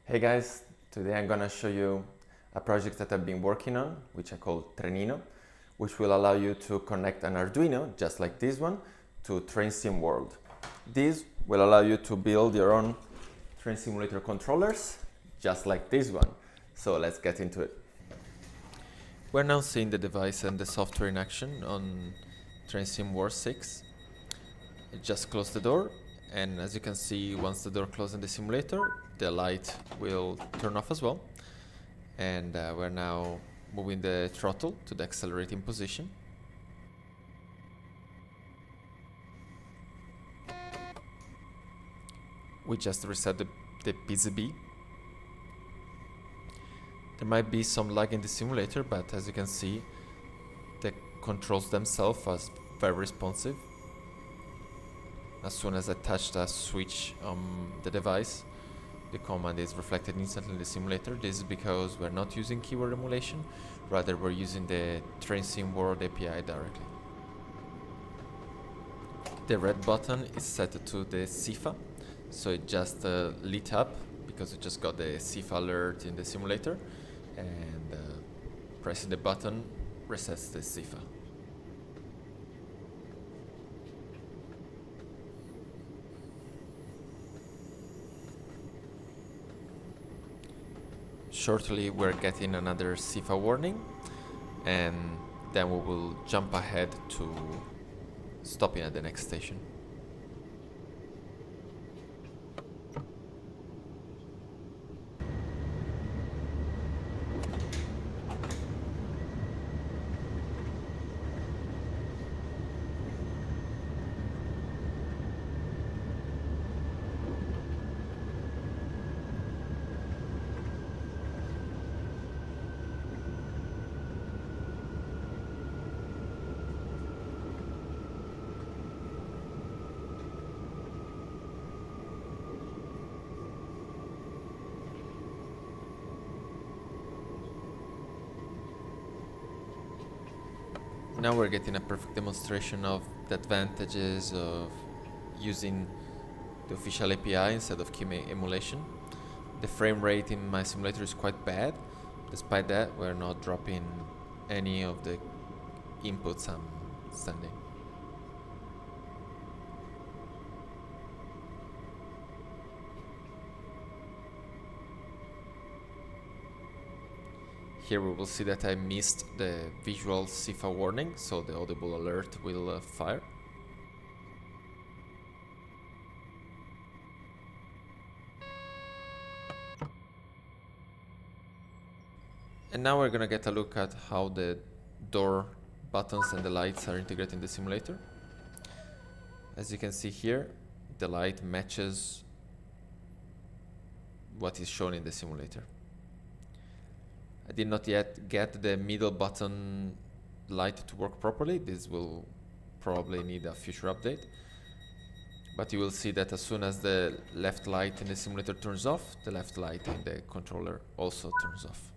Hey guys, today I'm gonna show you a project that I've been working on, which I call Trenino, which will allow you to connect an Arduino, just like this one, to Train Sim World. This will allow you to build your own train simulator controllers, just like this one. So let's get into it. We're now seeing the device and the software in action on Train Sim World 6. I just close the door, and as you can see, once the door closes in the simulator, the light will turn off as well. And we're now moving the throttle to the accelerating position. We just reset the PCB. There might be some lag in the simulator, but as you can see, the controls themselves are very responsive. As soon as I touch the switch on the device, the command is reflected instantly in the simulator. This is because we're not using keyword emulation, rather we're using the Train Sim World API directly. The red button is set to the CIFA, so it just lit up because it just got the CIFA alert in the simulator, and pressing the button resets the CIFA. Shortly we're getting another CIFA warning, and then we will jump ahead to stopping at the next station. Now we're getting a perfect demonstration of the advantages of using the official API instead of key emulation. The frame rate in my simulator is quite bad. Despite that, we're not dropping any of the inputs I'm sending. Here we will see that I missed the visual CIFA warning, so the audible alert will fire. And now we're gonna get a look at how the door buttons and the lights are integrated in the simulator. As you can see here, the light matches what is shown in the simulator. I did not yet get the middle button light to work properly. This will probably need a future update. But you will see that as soon as the left light in the simulator turns off, the left light in the controller also turns off.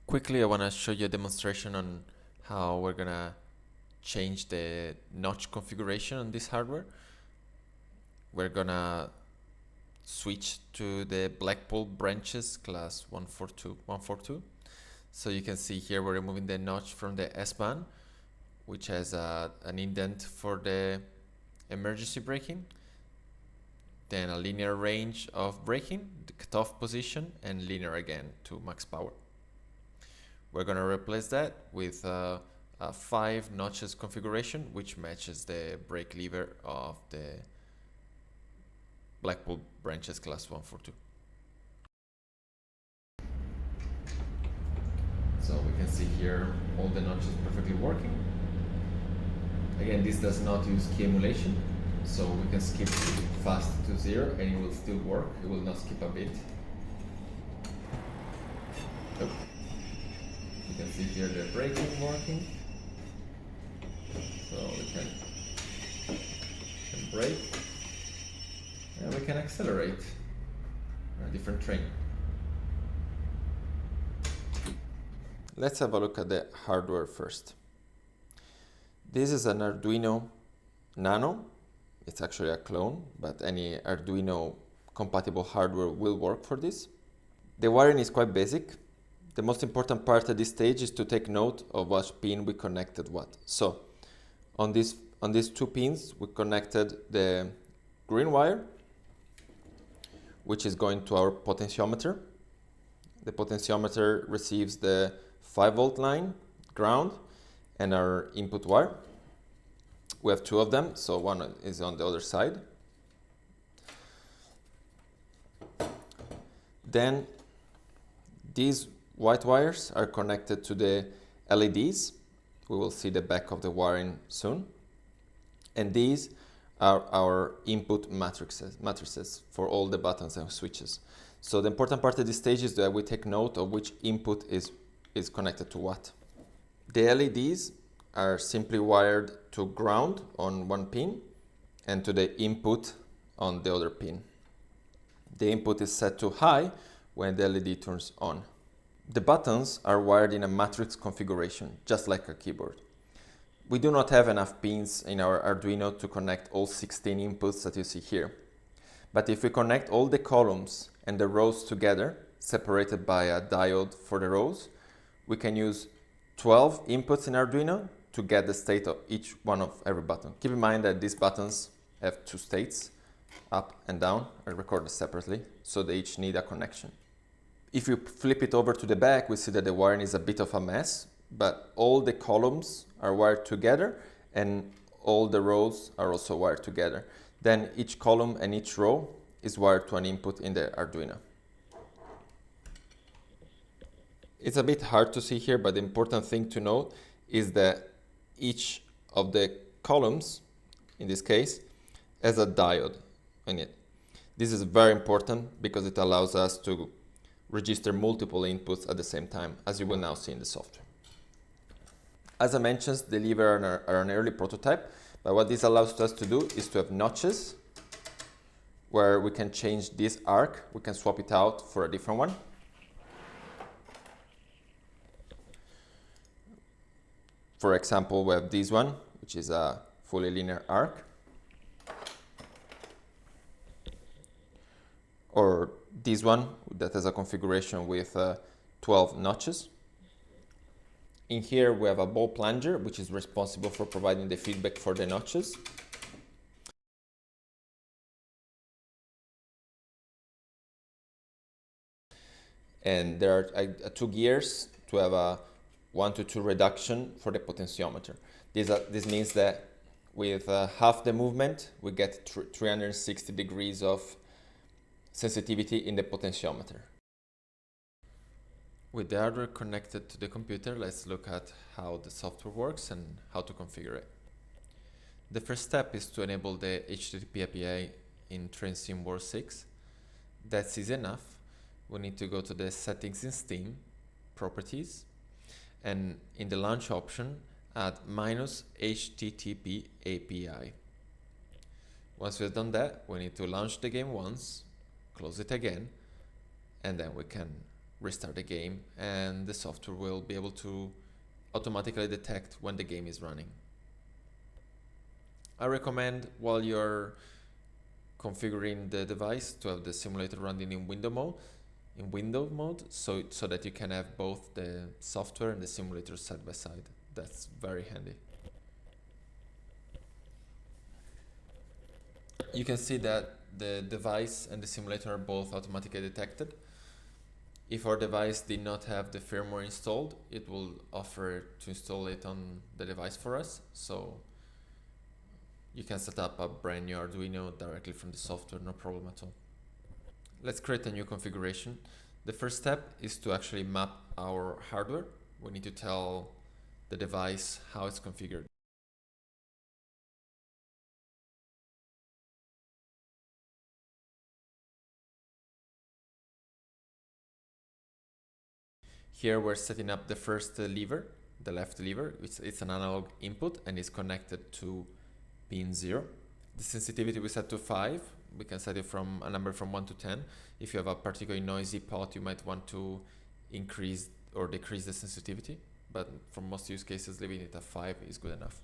Quickly, I want to show you a demonstration on how we're gonna change the notch configuration on this hardware. We're gonna switch to the Blackpool branches class 142. So you can see here we're removing the notch from the S-band, which has an indent for the emergency braking, then a linear range of braking, the cutoff position, and linear again to max power. We're going to replace that with a 5 notches configuration, which matches the brake lever of the Blackpool branches class 142. So we can see here all the notches perfectly working. Again, this does not use key emulation, so we can skip fast to 0 and it will still work. It will not skip a bit. Oh. You can see here the braking working. So we can brake. And we can accelerate a different train. Let's have a look at the hardware first. This is an Arduino Nano It's actually a clone, but any Arduino compatible hardware will work for this. The wiring is quite basic. The most important part at this stage is to take note of what pin we connected what. So on these 2 pins, we connected the green wire, which is going to our potentiometer. The potentiometer receives the 5-volt line, ground, and our input wire. We have 2 of them, so one is on the other side. Then these white wires are connected to the LEDs. We will see the back of the wiring soon. And these are our input matrices for all the buttons and switches. So the important part at this stage is that we take note of which input is connected to what. The LEDs are simply wired to ground on one pin and to the input on the other pin. The input is set to high when the LED turns on. The buttons are wired in a matrix configuration, just like a keyboard. We do not have enough pins in our Arduino to connect all 16 inputs that you see here. But if we connect all the columns and the rows together, separated by a diode for the rows, we can use 12 inputs in Arduino to get the state of each one of every button. Keep in mind that these buttons have 2 states, up and down, are recorded separately, so they each need a connection. If you flip it over to the back, we see that the wiring is a bit of a mess, but all the columns are wired together and all the rows are also wired together. Then each column and each row is wired to an input in the Arduino. It's a bit hard to see here, but the important thing to note is that each of the columns, in this case, has a diode in it. This is very important because it allows us to register multiple inputs at the same time, as you will now see in the software. As I mentioned, the levers are an early prototype, but what this allows us to do is to have notches where we can change this arc. We can swap it out for a different one. For example, we have this one, which is a fully linear arc. Or this one that has a configuration with 12 notches. In here we have a ball plunger, which is responsible for providing the feedback for the notches. And there are 2 gears to have a 1 to 2 reduction for the potentiometer. This means that with half the movement, we get 360 degrees of sensitivity in the potentiometer. With the hardware connected to the computer, let's look at how the software works and how to configure it. The first step is to enable the HTTP API in TrainSim 6. That's easy enough. We need to go to the settings in Steam, properties, and in the launch option, add -HTTP API. Once we've done that, we need to launch the game once, close it again, and then we can restart the game and the software will be able to automatically detect when the game is running. I recommend, while you're configuring the device, to have the simulator running in window mode, so that you can have both the software and the simulator side by side. That's very handy. You can see that the device and the simulator are both automatically detected. If our device did not have the firmware installed, it will offer to install it on the device for us. So you can set up a brand new Arduino directly from the software, no problem at all. Let's create a new configuration. The first step is to actually map our hardware. We need to tell the device how it's configured. Here we're setting up the first lever, the left lever. It's an analog input and is connected to pin 0. The sensitivity we set to 5. We can set it from a number from 1 to 10. If you have a particularly noisy pot, you might want to increase or decrease the sensitivity, but for most use cases, leaving it at 5 is good enough.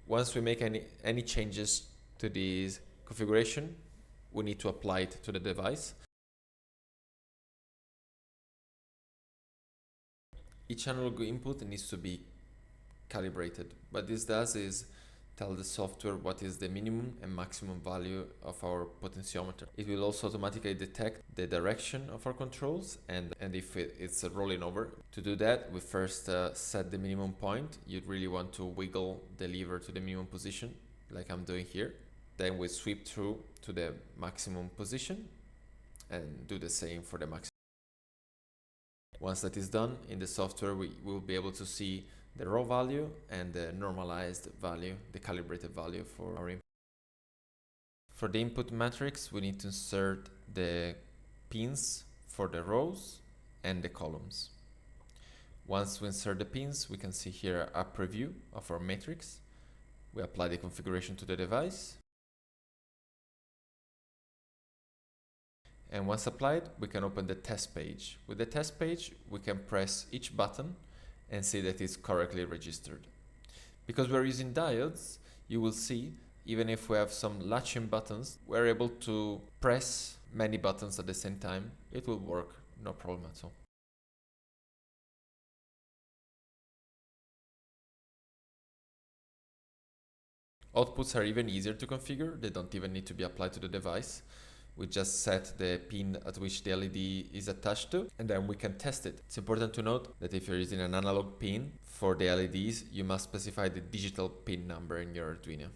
Once we make any changes to this configuration, we need to apply it to the device. Each analog input needs to be calibrated. What this does is tell the software what is the minimum and maximum value of our potentiometer. It will also automatically detect the direction of our controls and if it's rolling over. To do that, we first set the minimum point. You'd really want to wiggle the lever to the minimum position, like I'm doing here. Then we sweep through to the maximum position and do the same for the maximum. Once that is done, in the software we will be able to see the raw value and the normalized value, the calibrated value for our input. For the input matrix, we need to insert the pins for the rows and the columns. Once we insert the pins, we can see here a preview of our matrix. We apply the configuration to the device. And once applied, we can open the test page. With the test page, we can press each button and see that it's correctly registered. Because we're using diodes, you will see, even if we have some latching buttons, we're able to press many buttons at the same time. It will work, no problem at all. Outputs are even easier to configure. They don't even need to be applied to the device. We just set the pin at which the LED is attached to, and then we can test it. It's important to note that if you're using an analog pin for the LEDs, you must specify the digital pin number in your Arduino.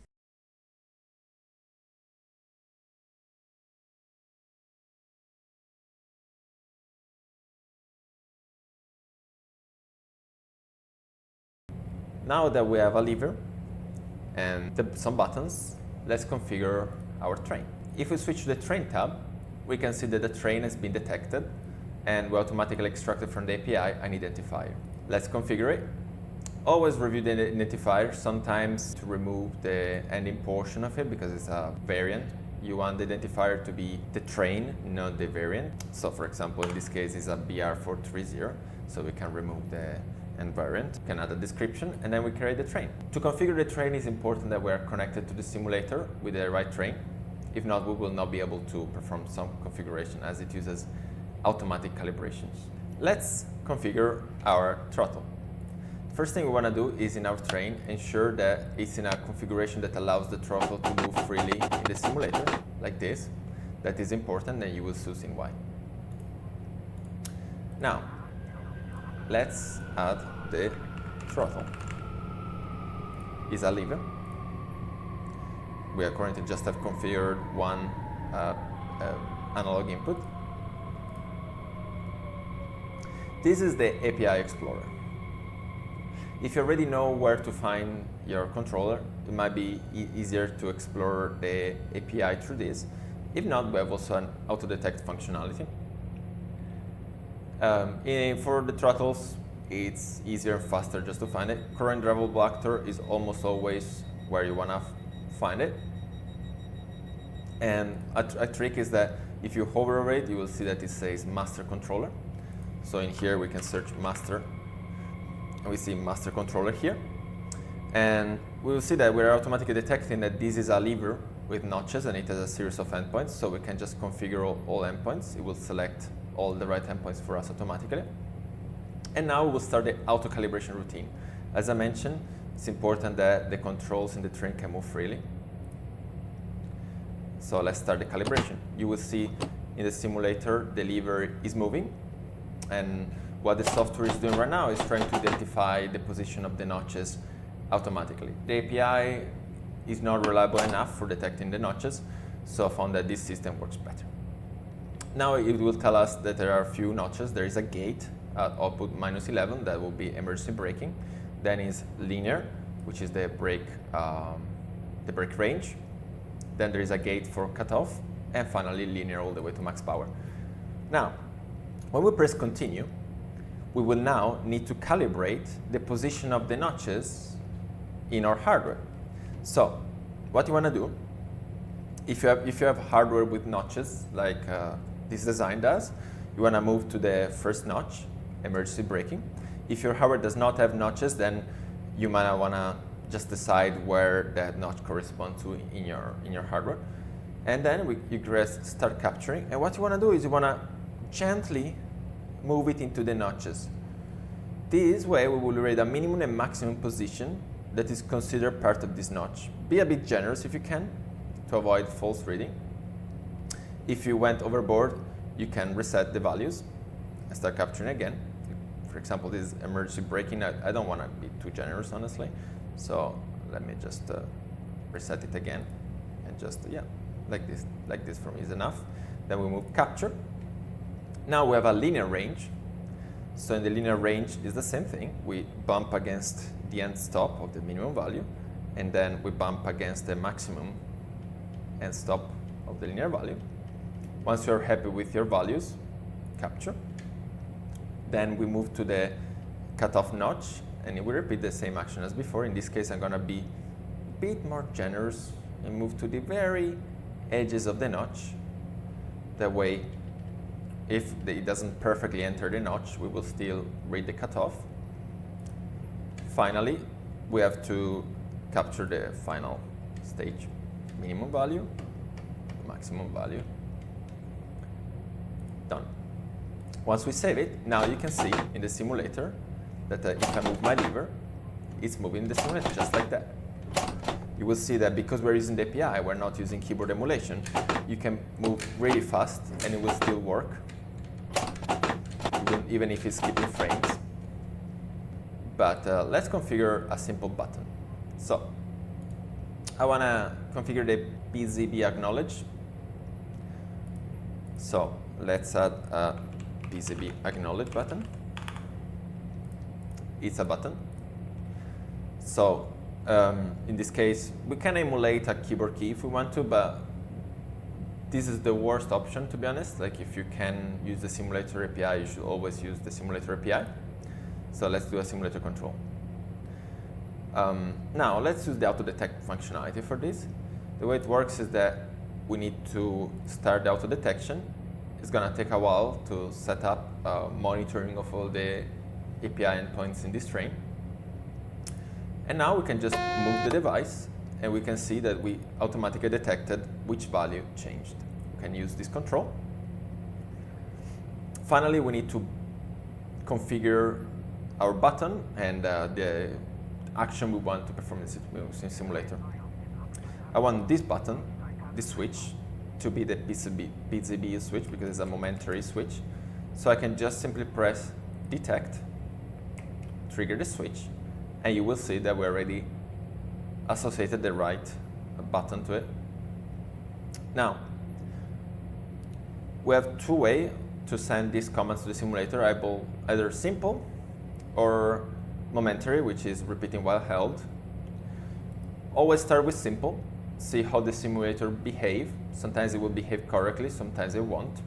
Now that we have a lever and some buttons, let's configure our train. If we switch to the train tab, we can see that the train has been detected and we automatically extracted from the API an identifier. Let's configure it. Always review the identifier, sometimes to remove the ending portion of it because it's a variant. You want the identifier to be the train, not the variant. So for example, in this case, it's a BR430, so we can remove the end variant. We can add a description and then we create the train. To configure the train, it's important that we are connected to the simulator with the right train. If not, we will not be able to perform some configuration as it uses automatic calibrations. Let's configure our throttle. First thing we want to do is in our train, ensure that it's in a configuration that allows the throttle to move freely in the simulator, like this. That is important, and you will soon see why. Now, let's add the throttle. It's a lever. We are currently just have configured one analog input. This is the API Explorer. If you already know where to find your controller, it might be easier to explore the API through this. If not, we have also an auto-detect functionality. For the throttles, it's easier and faster just to find it. Current drivable actor is almost always where you want to find it. And a trick is that if you hover over it, you will see that it says master controller. So in here we can search master, and we see master controller here. And we will see that we're automatically detecting that this is a lever with notches and it has a series of endpoints. So we can just configure all endpoints. It will select all the right endpoints for us automatically. And now we'll start the auto calibration routine. As I mentioned, it's important that the controls in the train can move freely. So let's start the calibration. You will see in the simulator the lever is moving, and what the software is doing right now is trying to identify the position of the notches automatically. The API is not reliable enough for detecting the notches, so I found that this system works better. Now it will tell us that there are a few notches. There is a gate at output -11 that will be emergency braking. Then is linear, which is the brake range. Then there is a gate for cutoff, and finally linear all the way to max power. Now, when we press continue, we will now need to calibrate the position of the notches in our hardware. So, what you want to do, if you have hardware with notches like this design does, you want to move to the first notch, emergency braking. If your hardware does not have notches, then you might want to just decide where that notch corresponds to in your hardware. And then you press start capturing, and what you want to do is you want to gently move it into the notches. This way we will read a minimum and maximum position that is considered part of this notch. Be a bit generous if you can to avoid false reading. If you went overboard, you can reset the values and start capturing again. For example, this emergency braking, I don't want to be too generous, honestly. So let me just reset it again, and just, yeah, like this for me is enough. Then we move capture. Now we have a linear range. So in the linear range is the same thing. We bump against the end stop of the minimum value, and then we bump against the maximum end stop of the linear value. Once you're happy with your values, capture. Then we move to the cutoff notch, and we repeat the same action as before. In this case, I'm going to be a bit more generous and move to the very edges of the notch. That way, if it doesn't perfectly enter the notch, we will still read the cutoff. Finally, we have to capture the final stage. Minimum value, maximum value. Done. Once we save it, now you can see in the simulator that if I move my lever, it's moving the simulator just like that. You will see that because we're using the API, we're not using keyboard emulation, you can move really fast and it will still work, even if it's skipping frames. But let's configure a simple button. So I want to configure the PZB acknowledge. So let's add a PZB acknowledge button. It's a button. So in this case, we can emulate a keyboard key if we want to, but this is the worst option, to be honest. Like, if you can use the simulator API, you should always use the simulator API. So let's do a simulator control. Now let's use the auto detect functionality for this. The way it works is that we need to start the auto detection. It's going to take a while to set up monitoring of all the API endpoints in this train. And now we can just move the device, and we can see that we automatically detected which value changed. We can use this control. Finally, we need to configure our button and the action we want to perform in simulator. I want this button, this switch, to be the PZB switch because it's a momentary switch. So I can just simply press detect, trigger the switch, and you will see that we already associated the right button to it. Now, we have two ways to send these commands to the simulator, either simple or momentary, which is repeating while held. Always start with simple, see how the simulator behaves. Sometimes it will behave correctly, sometimes it won't.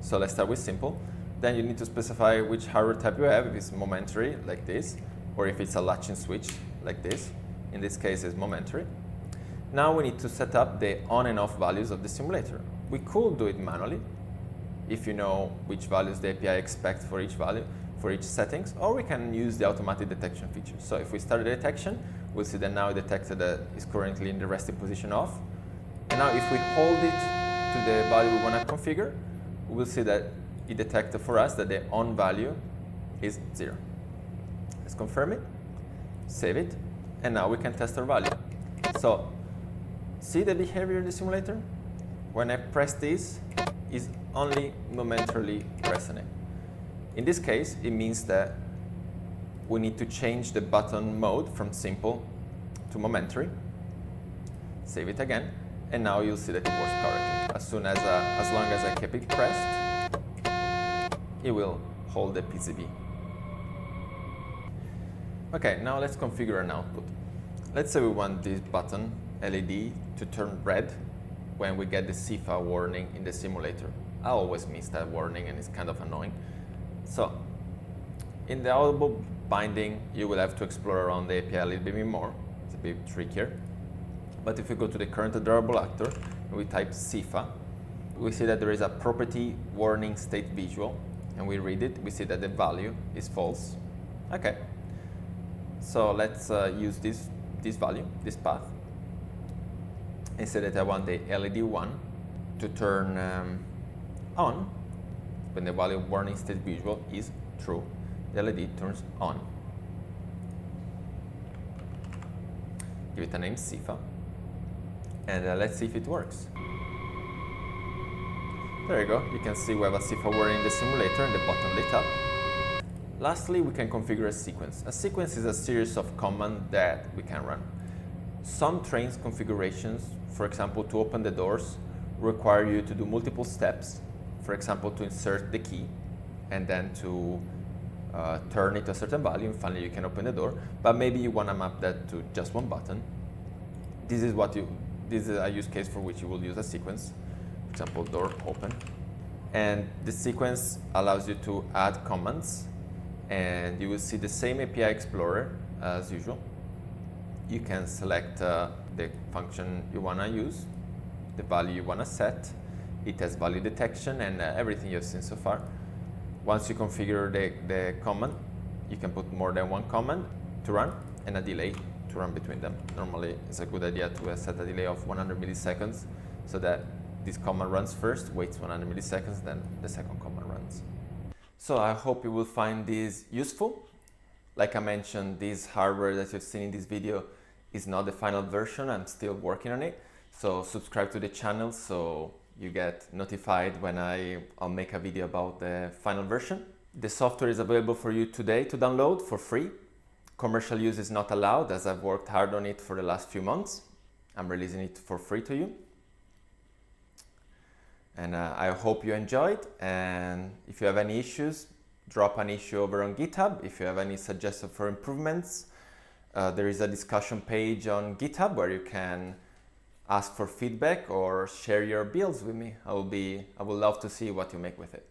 So let's start with simple. Then you need to specify which hardware type you have, if it's momentary, like this, or if it's a latching switch, like this. In this case, it's momentary. Now we need to set up the on and off values of the simulator. We could do it manually, if you know which values the API expects for each value, for each settings, or we can use the automatic detection feature. So if we start the detection, we'll see that now it detected that it's currently in the resting position off. And now if we hold it to the value we want to configure, we will see that it detected for us that the on value is 0. Let's confirm it, save it, and now we can test our value. So see the behavior in the simulator? When I press this, it's only momentarily pressing it. In this case, it means that we need to change the button mode from simple to momentary. Save it again, and now you'll see that it works correctly. As long as I keep it pressed, it will hold the PZB. Okay, now let's configure an output. Let's say we want this button LED to turn red when we get the CIFA warning in the simulator. I always miss that warning and it's kind of annoying. So in the audible binding, you will have to explore around the API a little bit more. It's a bit trickier. But if we go to the current observable actor and we type CIFA, we see that there is a property warning state visual, and we read it. We see that the value is false. Okay. So let's use this value, this path, and say that I want the LED 1 to turn on when the value of warning state visual is true. The LED turns on. Give it a name, CIFA, and let's see if it works. There you go, you can see we have a CIFA warning in the simulator and the button lit up. Lastly, we can configure a sequence. A sequence is a series of commands that we can run. Some trains configurations, for example, to open the doors, require you to do multiple steps. For example, to insert the key and then to turn it to a certain value, and finally you can open the door. But maybe you want to map that to just one button. This is a use case for which you will use a sequence. For example, door open. And the sequence allows you to add commands, and you will see the same API Explorer as usual. You can select the function you want to use, the value you want to set. It has value detection and everything you've seen so far. Once you configure the command, you can put more than one command to run and a delay to run between them. Normally, it's a good idea to set a delay of 100 milliseconds so that this command runs first, waits 100 milliseconds, then the second command runs. So I hope you will find this useful. Like I mentioned, this hardware that you've seen in this video is not the final version. I'm still working on it. So subscribe to the channel so you get notified when I'll make a video about the final version. The software is available for you today to download for free. Commercial use is not allowed, as I've worked hard on it for the last few months. I'm releasing it for free to you. And I hope you enjoyed, and if you have any issues, drop an issue over on GitHub. If you have any suggestions for improvements, there is a discussion page on GitHub where you can ask for feedback or share your builds with me. I would love to see what you make with it.